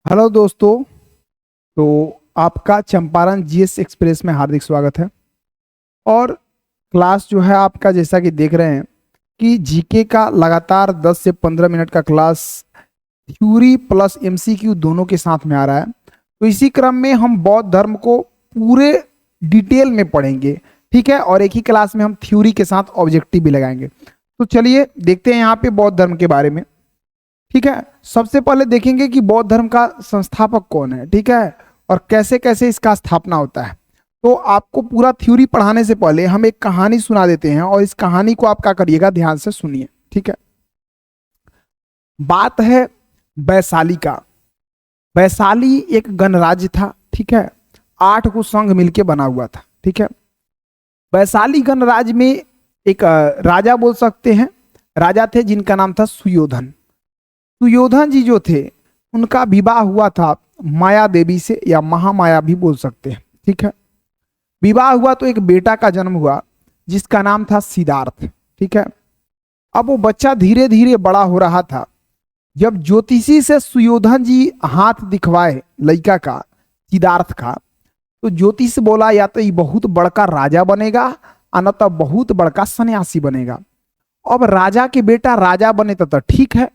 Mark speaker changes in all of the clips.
Speaker 1: Hello दोस्तों। तो आपका चंपारण जीएस एक्सप्रेस में हार्दिक स्वागत है। और क्लास जो है आपका, जैसा कि देख रहे हैं कि जीके का लगातार 10 से 15 मिनट का क्लास थ्योरी प्लस एमसीक्यू दोनों के साथ में आ रहा है। तो इसी क्रम में हम बौद्ध धर्म को पूरे डिटेल में पढ़ेंगे, ठीक है। और एक ही क्लास में हम थ्योरी के साथ ऑब्जेक्टिव भी लगाएंगे। तो चलिए देखते हैं यहाँ पे बौद्ध धर्म के बारे में, ठीक है। सबसे पहले देखेंगे कि बौद्ध धर्म का संस्थापक कौन है, ठीक है, और कैसे कैसे इसका स्थापना होता है। तो आपको पूरा थ्योरी पढ़ाने से पहले हम एक कहानी सुना देते हैं और इस कहानी को आप क्या करिएगा, ध्यान से सुनिए, ठीक है। बात है वैशाली का। वैशाली एक गणराज्य था, ठीक है। 8 को संघ मिलके बना हुआ था, ठीक है। वैशाली गणराज्य में एक राजा बोल सकते हैं, राजा थे जिनका नाम था सुयोधन। सुयोधन जी जो थे उनका विवाह हुआ था माया देवी से, या महामाया भी बोल सकते हैं, ठीक है। विवाह हुआ तो एक बेटा का जन्म हुआ जिसका नाम था सिद्धार्थ, ठीक है। अब वो बच्चा धीरे धीरे बड़ा हो रहा था। जब ज्योतिषी से सुयोधन जी हाथ दिखवाए लड़का का, सिद्धार्थ का, तो ज्योतिष बोला या तो ये बहुत बड़का राजा बनेगा और न तो बहुत बड़का सन्यासी बनेगा। अब राजा के बेटा राजा बने तो ठीक है,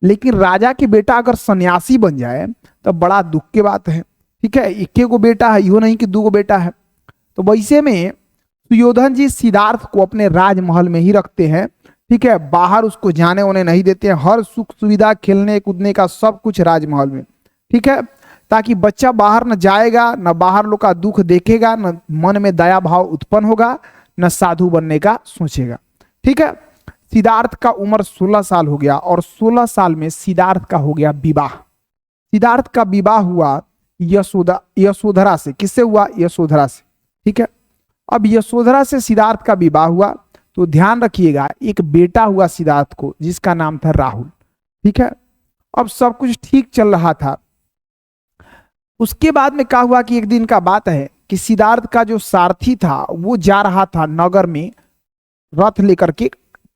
Speaker 1: लेकिन राजा के बेटा अगर सन्यासी बन जाए तो बड़ा दुख की बात है, ठीक है। एक को बेटा है, यो नहीं कि 2 बेटा है। तो वैसे में सुयोधन जी सिद्धार्थ को अपने राजमहल में ही रखते हैं, ठीक है। बाहर उसको जाने होने नहीं देते हैं। हर सुख सुविधा, खेलने कूदने का सब कुछ राजमहल में, ठीक है, ताकि बच्चा बाहर न जाएगा, न बाहर लोग का दुख देखेगा, न मन में दया भाव उत्पन्न होगा, न साधु बनने का सोचेगा, ठीक है। सिद्धार्थ का उम्र 16 साल हो गया और 16 साल में सिद्धार्थ का हो गया विवाह। सिद्धार्थ का विवाह हुआ यशोधरा से। किससे हुआ? यशोधरा से, ठीक है। अब यशोधरा से सिद्धार्थ का विवाह हुआ तो ध्यान रखिएगा एक बेटा हुआ सिद्धार्थ को जिसका नाम था राहुल, ठीक है। अब सब कुछ ठीक चल रहा था। उसके बाद में क्या हुआ कि एक दिन का बात है कि सिद्धार्थ का जो सारथी था वो जा रहा था नगर में रथ लेकर के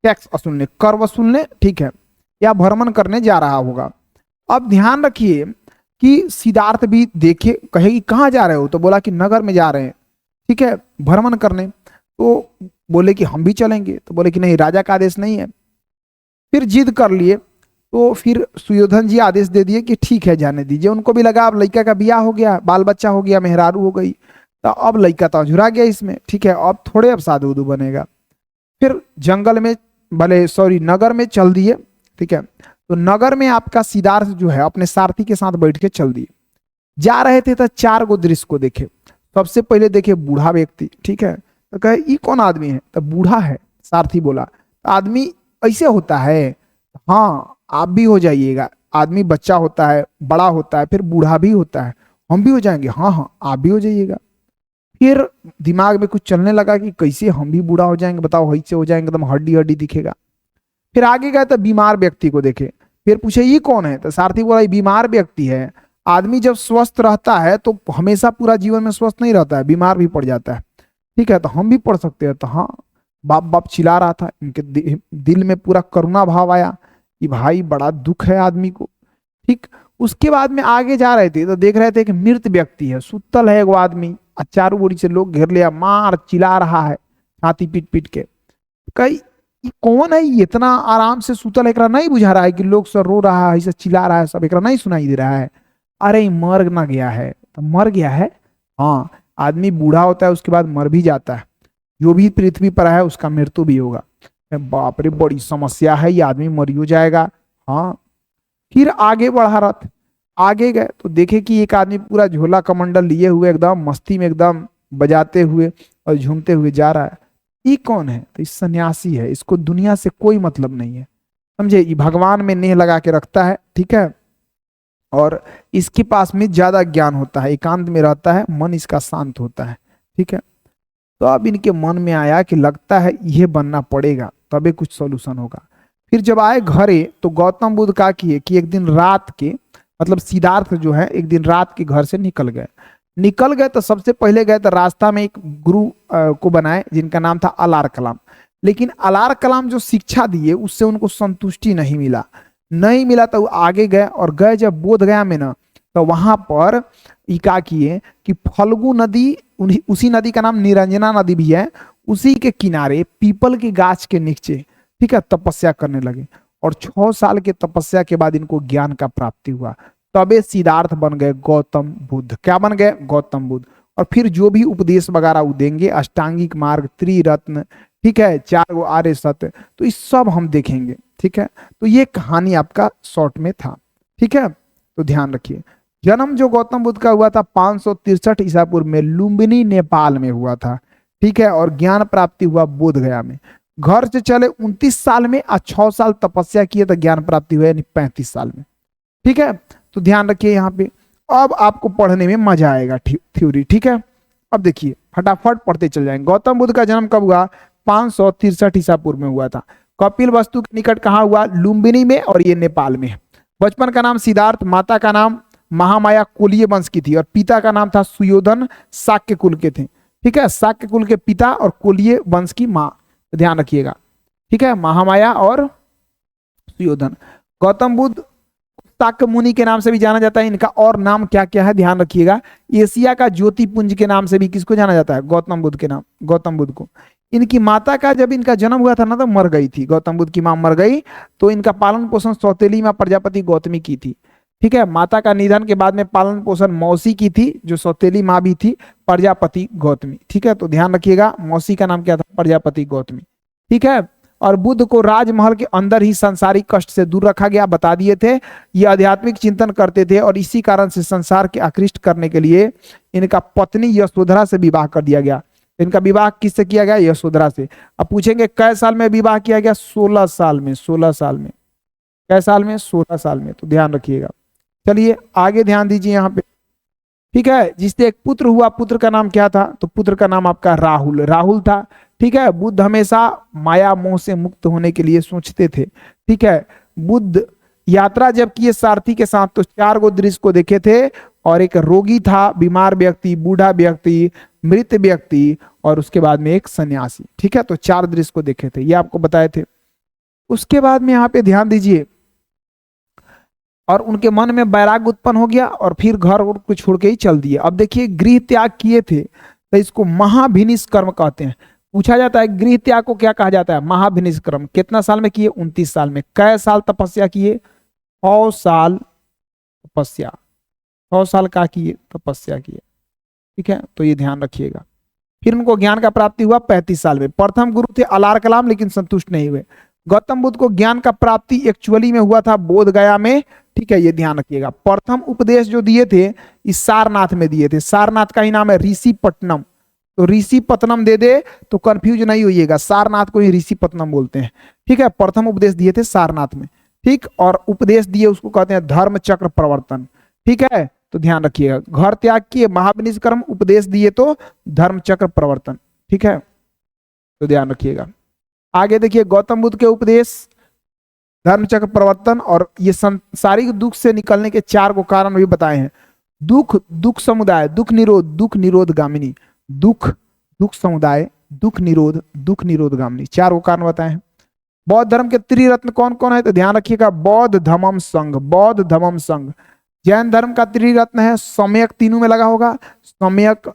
Speaker 1: टैक्स वसूलने, कर वसूलने, ठीक है, या भ्रमण करने जा रहा होगा। अब ध्यान रखिए कि सिद्धार्थ भी देखे, कहे कि कहाँ जा रहे हो, तो बोला कि नगर में जा रहे हैं, ठीक है, भ्रमण करने। तो बोले कि हम भी चलेंगे, तो बोले कि नहीं, राजा का आदेश नहीं है। फिर जिद कर लिए, तो फिर सुयोधन जी आदेश दे दिए कि ठीक है, जाने दीजिए। उनको भी लगा अब लड़का का ब्याह हो गया, बाल बच्चा हो गया, मेहरारू हो गई, तो अब लड़का तो झुरा गया इसमें, ठीक है, अब थोड़े अब साधु उधु बनेगा। फिर जंगल में, नगर में चल दिए, ठीक है। तो नगर में आपका सिद्धार्थ जो है अपने सारथी के साथ बैठ के चल दिए। जा रहे थे तो 4 गो दृश्य को देखे। सबसे पहले देखे बूढ़ा व्यक्ति, ठीक है। तो कहे ये कौन आदमी है? तो बूढ़ा है। सारथी बोला आदमी ऐसे होता है? हाँ, आप भी हो जाइएगा। आदमी बच्चा होता है, बड़ा होता है, फिर बूढ़ा भी होता है, हम भी हो जाएंगे। हाँ हाँ, आप भी हो जाइएगा। फिर दिमाग में कुछ चलने लगा कि कैसे हम भी बूढ़ा हो जाएंगे, बताओ, ऐसे हो जाएंगे, एकदम हड्डी हड्डी दिखेगा। फिर आगे गए तो बीमार व्यक्ति को देखे। फिर पूछे ये कौन है? तो सारथी बोला ये बीमार व्यक्ति है। आदमी जब स्वस्थ रहता है तो हमेशा पूरा जीवन में स्वस्थ नहीं रहता है, बीमार भी पड़ जाता है, ठीक है। तो हम भी पढ़ सकते हैं। तो हाँ, बाप बाप चिल्ला रहा था। इनके दिल में पूरा करुणा भाव आया कि भाई बड़ा दुख है आदमी को, ठीक। उसके बाद में आगे जा रहे थे तो देख रहे थे कि मृत व्यक्ति है, सुतल है वो आदमी, चारों ओर से लोग घेर लिया, मार चिल्ला रहा है छाती पीट पीट के। कई ये कौन है? ये इतना आराम से सुतल है, एकरा नहीं बुझा रहा है कि लोग सब रो रहा है, ऐसे चिल्ला रहा है, सब एकरा नहीं सुनाई दे रहा है? अरे मर ना गया है? तो मर गया है। हाँ, आदमी बूढ़ा होता है उसके बाद मर भी जाता है। जो भी पृथ्वी पर है उसका मृत्यु भी होगा। बाप रे, बड़ी समस्या है, ये आदमी मर ही जाएगा। हाँ, फिर आगे बढ़ा रथ। आगे गए तो देखे कि एक आदमी पूरा झोला कमंडल लिए हुए एकदम मस्ती में, एकदम बजाते हुए और झूमते हुए जा रहा है। ये कौन है? तो इस सन्यासी है, इसको दुनिया से कोई मतलब नहीं है, समझे। ये भगवान में नेह लगा के रखता है, ठीक है। और इसके पास में ज्यादा ज्ञान होता है, एकांत में रहता है, मन इसका शांत होता है, ठीक है। तो अब इनके मन में आया कि लगता है यह बनना पड़ेगा, तबे कुछ सोल्यूशन होगा। फिर जब आए घरे तो गौतम बुद्ध का किए कि एक दिन रात के, मतलब सिद्धार्थ जो है एक दिन रात के घर से निकल गए। तो सबसे पहले गए तो रास्ता में एक गुरु को बनाए जिनका नाम था अलार कलाम। लेकिन अलार कलाम जो शिक्षा दिए उससे उनको संतुष्टि नहीं मिला तो आगे गए। और गए जब बोध गया में ना, तो वहां पर ये क्या किए कि फल्गु नदी, उसी नदी का नाम निरंजना नदी भी है, उसी के किनारे पीपल के गाछ के नीचे, ठीक है, तपस्या करने लगे। और 6 साल के तपस्या के बाद इनको ज्ञान का प्राप्ति हुआ। तबे सिद्धार्थ बन गए गौतम बुद्ध। क्या बन गए? गौतम बुद्ध। और फिर जो भी उपदेश वगैरह वो देंगे, अष्टांगिक मार्ग, त्रिरत्न, ठीक है, 4 गो आर्य सत्य, तो इस सब हम देखेंगे। ठीक है, तो ये कहानी आपका शॉर्ट में था। ठीक है, तो ध्यान रखिए। जन्म जो गौतम बुद्ध का हुआ था 563 ईसा पूर्व में लुम्बिनी नेपाल में हुआ था। ठीक है, और ज्ञान प्राप्ति हुआ बोध गया में। घर से चले 29 साल में और 6 साल तपस्या किए तो ज्ञान प्राप्ति हुआ, यानी 35 साल में। ठीक है, तो ध्यान रखिए यहाँ पे। अब आपको पढ़ने में मजा आएगा थ्योरी। ठीक है, अब देखिए फटाफट पढ़ते चल जाएंगे। गौतम बुद्ध का जन्म कब हुआ? 563 ईसा पूर्व में हुआ था। कपिल वस्तु के निकट कहाँ हुआ? लुम्बिनी में, और ये नेपाल में। बचपन का नाम सिद्धार्थ, माता का नाम महामाया कोलीय वंश की थी, और पिता का नाम था सुयोधन, शाक्य कुल के थे। ठीक है, शाक्य कुल के पिता और कोलीय वंश की माँ, ध्यान रखिएगा। ठीक है, महामाया और सुयोधन। गौतम बुद्ध शाक्य मुनि के नाम से भी जाना जाता है। इनका और नाम क्या क्या है ध्यान रखिएगा। एशिया का ज्योतिपुंज के नाम से भी किसको जाना जाता है? गौतम बुद्ध के नाम, गौतम बुद्ध को। इनकी माता का जब इनका जन्म हुआ था ना, तो मर गई थी, गौतम बुद्ध की मां मर गई, तो इनका पालन पोषण सौतेली मां प्रजापति गौतमी की थी। ठीक है, माता का निधन के बाद में पालन पोषण मौसी की थी, जो सौतेली मां भी थी, प्रजापति गौतमी। ठीक है, तो ध्यान रखिएगा, मौसी का नाम क्या था? प्रजापति गौतमी। ठीक है, और बुद्ध को राजमहल के अंदर ही संसारिक कष्ट से दूर रखा गया, बता दिए थे। ये आध्यात्मिक चिंतन करते थे, और इसी कारण से संसार के आकृष्ट करने के लिए इनका पत्नी यशोधरा से विवाह कर दिया गया। इनका विवाह किससे किया गया? यशोधरा से। अब पूछेंगे कै साल में विवाह किया गया? 16 साल में। 16 साल में। कै साल में? 16 साल में। तो ध्यान रखिएगा। चलिए आगे ध्यान दीजिए यहाँ पे। ठीक है, जिससे एक पुत्र हुआ, पुत्र का नाम क्या था? तो पुत्र का नाम आपका राहुल, राहुल था। ठीक है, बुद्ध हमेशा माया मोह से मुक्त होने के लिए सोचते थे। ठीक है, बुद्ध यात्रा जब किए सारथी के साथ, तो 4 गो दृश्य को देखे थे, और एक रोगी था, बीमार व्यक्ति, बूढ़ा व्यक्ति, मृत व्यक्ति, और उसके बाद में एक सन्यासी। ठीक है, तो 4 दृश्य को देखे थे, ये आपको बताए थे। उसके बाद में यहाँ पे ध्यान दीजिए, और उनके मन में वैराग्य उत्पन्न हो गया, और फिर घर को छोड़ के ही चल दिए। अब देखिए, गृह त्याग किए थे, तो इसको महाभिनिष्कर्म कहते हैं। पूछा जाता है गृह त्याग को क्या कहा जाता है? महाभिनिष्कर्म। कितना साल में किए? 29 साल में। कै साल तपस्या किए? 100 साल तपस्या। 100 साल का किए? तपस्या किए। ठीक है, तो ये ध्यान रखिएगा। फिर उनको ज्ञान का प्राप्ति हुआ 35 साल में। प्रथम गुरु थे अलार कलाम, लेकिन संतुष्ट नहीं हुए। गौतम बुद्ध को ज्ञान का प्राप्ति एक्चुअली में हुआ था बोध गया में। ठीक है, ये ध्यान रखिएगा। प्रथम उपदेश जो दिए थे इस सारनाथ में दिए थे। सारनाथ का ही नाम है ऋषिपट्टनम, तो ऋषिपट्टनम दे दे तो कंफ्यूज नहीं होइएगा, सारनाथ को ही ऋषिपट्टनम बोलते हैं। ठीक है, प्रथम उपदेश दिए थे सारनाथ में। ठीक, और उपदेश दिए उसको कहते हैं धर्म चक्र प्रवर्तन। ठीक है, तो ध्यान रखिएगा। घर त्याग किए, महाविनिष्कर्म, उपदेश दिए तो धर्म चक्र प्रवर्तन। ठीक है, तो ध्यान रखिएगा। आगे देखिए, गौतम बुद्ध के उपदेश, धर्म चक्र प्रवर्तन, और ये सांसारिक दुख से निकलने के 4 को कारण भी बताए हैं। दुख, दुख समुदाय, दुख निरोध, दुख निरोध गामिनी। दुख, दुख समुदाय, दुख निरोध, दुख निरोध गामिनी, 4 को कारण बताए हैं। बौद्ध धर्म के त्रिरत्न कौन कौन है? तो ध्यान रखिएगा, बौद्ध धम्म संघ, बौद्ध धम्म संघ। जैन धर्म का त्रिरत्न है, सम्यक, तीनों में लगा होगा, सम्यक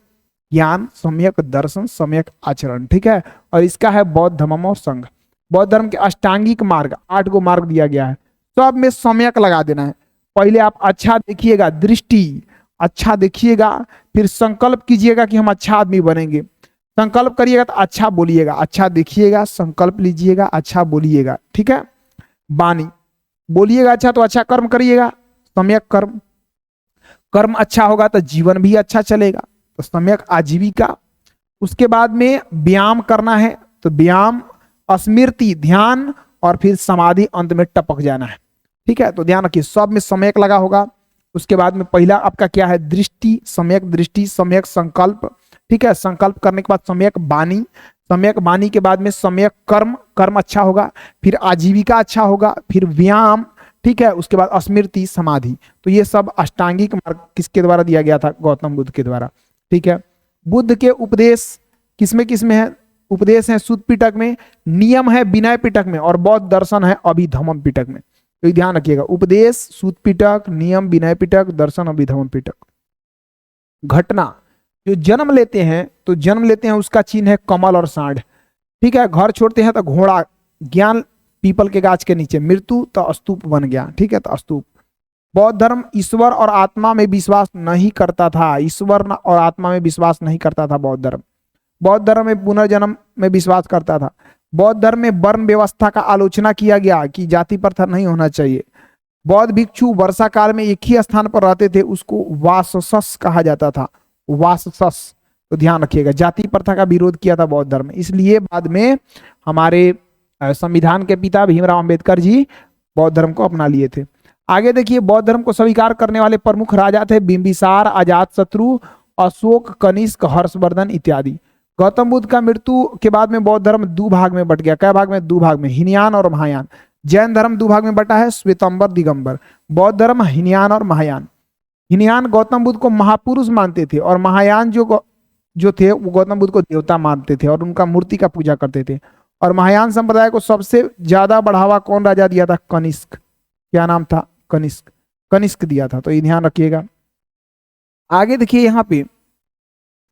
Speaker 1: ज्ञान, सम्यक दर्शन, सम्यक आचरण। ठीक है, और इसका है बौद्ध धम्म और संघ। बौद्ध धर्म के अष्टांगिक मार्ग, 8 गो मार्ग दिया गया है, सब में सम्यक लगा देना है। पहले आप अच्छा देखिएगा, दृष्टि अच्छा देखिएगा, फिर संकल्प कीजिएगा कि हम अच्छा आदमी बनेंगे। संकल्प करिएगा तो अच्छा बोलिएगा, अच्छा देखिएगा, संकल्प लीजिएगा, अच्छा बोलिएगा। ठीक है, वाणी बोलिएगा अच्छा तो अच्छा कर्म करिएगा, सम्यक कर्म। कर्म अच्छा होगा तो जीवन भी अच्छा चलेगा, तो सम्यक आजीविका। उसके बाद में व्यायाम करना है, तो व्यायाम, स्मृति ध्यान, और फिर समाधि, अंत में टपक जाना है। ठीक है, तो ध्यान रखिए, सब में सम्यक लगा होगा। उसके बाद में पहला आपका क्या है? दृष्टि, सम्यक दृष्टि, सम्यक संकल्प। ठीक है, संकल्प करने के बाद सम्यक वाणी, सम्यक वाणी के बाद में सम्यक कर्म, कर्म अच्छा होगा, फिर आजीविका अच्छा होगा, फिर व्यायाम। ठीक है, उसके बाद स्मृति, समाधि। तो ये सब अष्टांगिक मार्ग किसके द्वारा दिया गया था? गौतम बुद्ध के द्वारा। ठीक है, बुद्ध के उपदेश किसमें किसमें है? उपदेश है सुत्त पिटक में, नियम है विनय पिटक में, और बौद्ध दर्शन है अभिधम्म पिटक में। तो ये ध्यान रखिएगा, उपदेश, सूत पिटक, नियम, विनय पिटक, दर्शन, अभिधम पिटक। घटना, जो जन्म लेते हैं तो जन्म लेते हैं उसका चिन्ह है कमल और सांड, ठीक है। घर छोड़ते हैं तो घोड़ा, ज्ञान पीपल के गाछ के नीचे, मृत्यु तो स्तूप बन गया, ठीक है, तो स्तूप। बौद्ध धर्म ईश्वर और आत्मा में विश्वास नहीं करता था, ईश्वर और आत्मा में विश्वास नहीं करता था बौद्ध धर्म। बौद्ध धर्म में पुनर्जन्म में विश्वास करता था। बौद्ध धर्म में वर्ण व्यवस्था का आलोचना किया गया कि जाति प्रथा नहीं होना चाहिए। बौद्ध भिक्षु वर्षा काल में एक ही स्थान पर रहते थे, उसको वाससस कहा जाता था, वाससस। तो ध्यान रखिएगा, जाति प्रथा का विरोध किया था बौद्ध धर्म, इसलिए बाद में हमारे संविधान के पिता भीमराव अंबेडकर जी बौद्ध धर्म को अपना लिए थे। आगे देखिए, बौद्ध धर्म को स्वीकार करने वाले प्रमुख राजा थे बिंबिसार, अजातशत्रु, अशोक, कनिष्क, हर्षवर्धन इत्यादि। गौतम बुद्ध का मृत्यु के बाद में बौद्ध धर्म दो भाग में बट गया। क्या भाग में? दो भाग में, हीनयान और महायान। जैन धर्म दो भाग में बटा है, श्वेतंबर, दिगंबर। बौद्ध धर्म हीनयान और महायान। हीनयान गौतम बुद्ध को महापुरुष मानते थे और महायान जो थे वो गौतम बुद्ध को देवता मानते थे और उनका मूर्ति का पूजा करते थे। और महायान संप्रदाय को सबसे ज्यादा बढ़ावा कौन राजा दिया था? कनिष्क। क्या नाम था? कनिष्क। कनिष्क दिया था, तो ये ध्यान रखिएगा। आगे देखिए यहाँ पे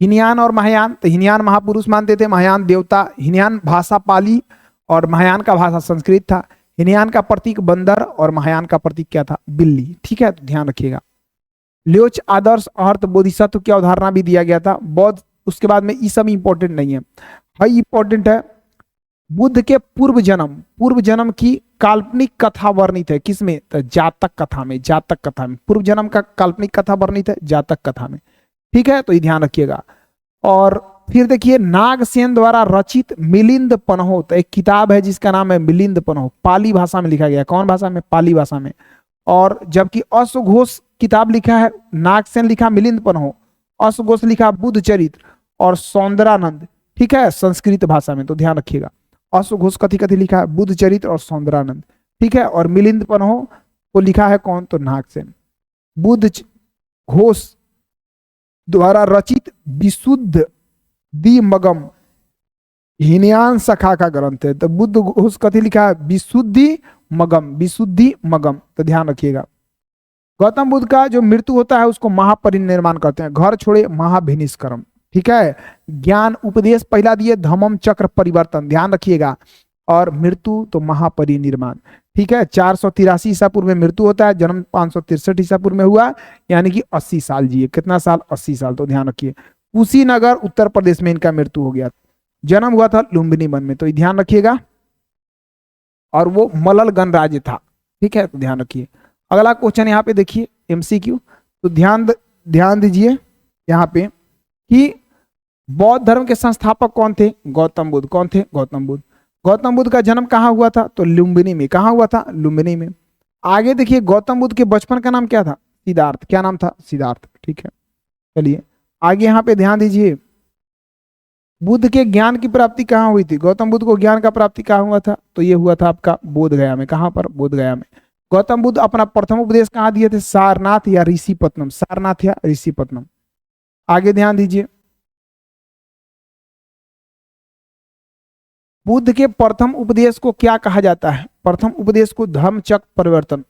Speaker 1: हीनयान और महायान, तो हीनयान महापुरुष मानते थे, महायान देवता। हीनयान भाषा पाली और महायान का भाषा संस्कृत था। हीनयान का प्रतीक बंदर और महायान का प्रतीक क्या था? बिल्ली, ठीक है, तो ध्यान रखिएगा। ल्योच, आदर्श, अर्थ, बोधिसत्व की अवधारणा भी दिया गया था। बौद्ध, उसके बाद में ये सब इंपॉर्टेंट नहीं है, हाई इंपॉर्टेंट है। बुद्ध के पूर्व जन्म की काल्पनिक कथा वर्णित है, किसमें? तो जातक कथा में। जातक कथा में पूर्व जन्म का काल्पनिक कथा वर्णित है जातक कथा में, ठीक है, तो ये ध्यान रखिएगा। और फिर देखिए, नागसेन द्वारा रचित मिलिंद पन्हो, तो एक किताब है जिसका नाम है मिलिंद पन्हो, पाली भाषा में लिखा गया। कौन भाषा में? पाली भाषा में। और जबकि अश्वघोष किताब लिखा है, नागसेन लिखा मिलिंद पन्हो, अश्वघोष लिखा बुद्ध चरित्र और सौंदरानंद, ठीक है, संस्कृत भाषा में, तो ध्यान रखिएगा। अश्वघोष कथी कथी लिखा है? बुद्ध चरित्र और सौंदरानंद, ठीक है। और मिलिंद पन्हो को लिखा है कौन? तो नागसेन। बुद्ध घोष द्वारा रचित विशुद्ध दिमगम हीनयान शाखा का ग्रंथ है। तो बुद्ध घोष कथी लिखा है? विशुद्धि मगम, विशुद्धि मगम, तो ध्यान रखिएगा। गौतम बुद्ध का जो मृत्यु होता है उसको महापरिनिर्वाण करते हैं। घर छोड़े महाभिनिष्क्रम, ठीक है। ज्ञान उपदेश पहला दिए, धम्म चक्र परिवर्तन, ध्यान रखिएगा। और मृत्यु तो महापरिनिर्वाण, ठीक है। 483 ईसा पूर्व में मृत्यु होता है, जन्म 563 ईसा पूर्व में हुआ, यानी कि 80 साल जिए। कितना साल? 80 साल, तो ध्यान रखिए। कुशीनगर उत्तर प्रदेश में इनका मृत्यु हो गया। जन्म हुआ था लुम्बिनी वन में, तो ये ध्यान रखिएगा। और वो मलल गणराज्य था, ठीक है, तो ध्यान रखिए। अगला क्वेश्चन यहाँ पे देखिए, एमसीक्यू, तो ध्यान दीजिए यहाँ पे कि बौद्ध धर्म के संस्थापक कौन थे? गौतम बुद्ध। कौन थे? गौतम बुद्ध। गौतम बुद्ध का जन्म कहाँ हुआ था? तो लुम्बिनी में। कहाँ हुआ था? लुम्बिनी में। आगे देखिए, गौतम बुद्ध के बचपन का नाम क्या था? सिद्धार्थ। क्या नाम था? सिद्धार्थ, ठीक है। चलिए आगे यहाँ पे ध्यान दीजिए, बुद्ध के ज्ञान की प्राप्ति कहाँ हुई थी? गौतम बुद्ध को ज्ञान का प्राप्ति कहाँ हुआ था? तो ये हुआ था आपका बोध गया में। कहाँ पर? बोध गया में। गौतम बुद्ध अपना प्रथम उपदेश कहाँ दिए थे? सारनाथ या ऋषिपत्नम। सारनाथ या ऋषिपत्नम। आगे ध्यान दीजिए, बुद्ध के प्रथम उपदेश को क्या कहा जाता है? प्रथम उपदेश को धर्मचक्र परिवर्तन,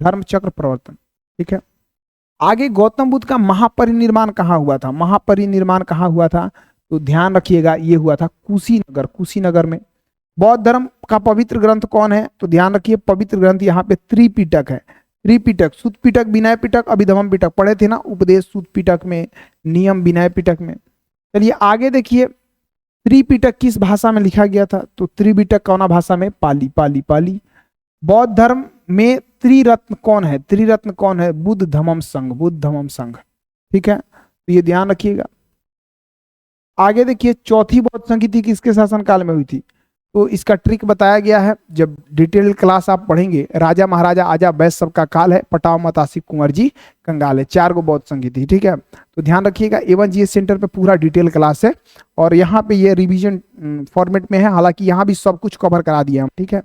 Speaker 1: धर्मचक्र प्रवर्तन, ठीक है। आगे गौतम बुद्ध का महापरिनिर्वाण कहाँ हुआ था? महापरिनिर्वाण कहाँ हुआ था? तो ध्यान रखिएगा, ये हुआ था कुशीनगर। कुशीनगर में। बौद्ध धर्म का पवित्र ग्रंथ कौन है? तो ध्यान रखिए, पवित्र ग्रंथ यहाँ पे त्रिपिटक है। त्रिपिटक, सुत पिटक, विनय पिटक, अभिधम्म पिटक पढ़े थे ना, उपदेश सुत पिटक में, नियम विनय पिटक में। चलिए आगे देखिए, त्रिपिटक किस भाषा में लिखा गया था? तो त्रिपिटक कौन भाषा में? पाली, पाली, पाली। बौद्ध धर्म में त्रिरत्न कौन है? त्रिरत्न कौन है? बुद्ध धम्म संघ, बुद्ध धम्म संघ, ठीक है, तो ये ध्यान रखिएगा। आगे देखिए, चौथी बौद्ध संगीति किसके शासनकाल में हुई थी? तो इसका ट्रिक बताया गया है, जब डिटेल क्लास आप पढ़ेंगे। राजा महाराजा आजा बैस सबका काल है, पटाव मतासी कुंवर जी कंगाल है। 4 गो बौद्ध संगीति, ठीक है, तो ध्यान रखिएगा। A1 GS सेंटर पे पूरा डिटेल क्लास है और यहाँ पे ये रिवीजन फॉर्मेट में है, हालांकि यहाँ भी सब कुछ कवर करा दिया हम, ठीक है।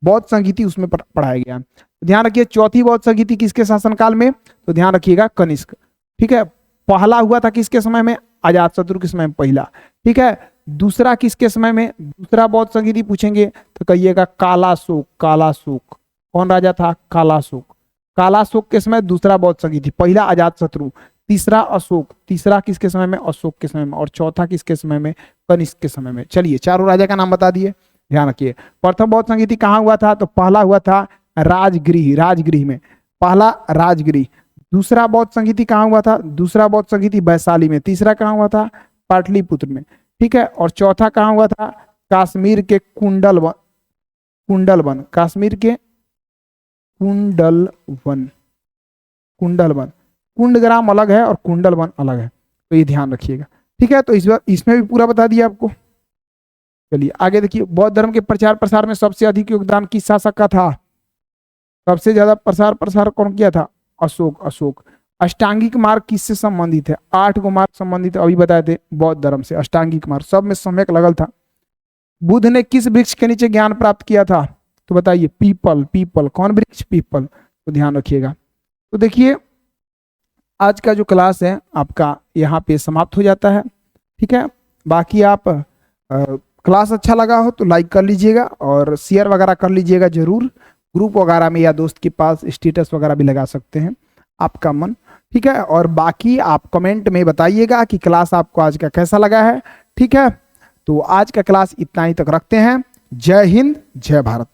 Speaker 1: बौद्ध संगीति उसमें पढ़ाया गया। तो ध्यान रखिए, चौथी बौद्ध संगीति किसके शासनकाल में? तो ध्यान रखिएगा, कनिष्क, ठीक है। पहला हुआ था किसके समय में? अजातशत्रु के समय में पहला, ठीक है। दूसरा किसके समय में? दूसरा बौद्ध संगीति पूछेंगे तो कहिएगा कालाशोक, कालाशोक। कौन राजा था? कालाशोक। कालाशोक के समय दूसरा बौद्ध संघी थी, पहला अजात शत्रु, तीसरा अशोक, तीसरा किसके समय में? अशोक के समय में, और चौथा किसके समय में? कनिष्क के समय में। चलिए चारों राजा का नाम बता दिए, ध्यान रखिए। प्रथम बौद्ध संगीति कहाँ हुआ था? तो पहला हुआ था राजगृह, राजगृह में, पहला राजगृह। दूसरा बौद्ध संगीति कहाँ हुआ था? दूसरा बौद्ध संगीति वैशाली में। तीसरा कहाँ हुआ था? पाटलिपुत्र में, ठीक है। और चौथा कहाँ हुआ था? कश्मीर के कुंडलवन, कुंडलवन, कश्मीर के कुंडलवन, कुंडलवन। कुंडग्राम अलग है और कुंडलवन अलग है, तो ये ध्यान रखिएगा, ठीक है। तो इस बार इसमें भी पूरा बता दिया आपको। चलिए आगे देखिए, बौद्ध धर्म के प्रचार प्रसार में सबसे अधिक योगदान किस शासक का था? सबसे ज्यादा प्रसार प्रसार कौन किया था? अशोक, अशोक। अष्टांगिक मार्ग किससे संबंधित है? 8 गो मार्ग संबंधित, अभी बताए थे, बौद्ध धर्म से। अष्टांगिक मार्ग सब में सम्यक लगल था। बुद्ध ने किस वृक्ष के नीचे ज्ञान प्राप्त किया था? तो बताइए, पीपल, पीपल। कौन वृक्ष? पीपल। तो ध्यान रखिएगा। तो देखिए आज का जो क्लास है आपका यहाँ पे समाप्त हो जाता है, ठीक है। बाकी आप क्लास अच्छा लगा हो तो लाइक कर लीजिएगा और शेयर वगैरह कर लीजिएगा जरूर, ग्रुप वगैरह में या दोस्त के पास स्टेटस वगैरह भी लगा सकते हैं, आपका मन, ठीक है। और बाकी आप कमेंट में बताइएगा कि क्लास आपको आज का कैसा लगा है, ठीक है। तो आज का क्लास इतना ही तक रखते हैं। जय हिंद, जय भारत।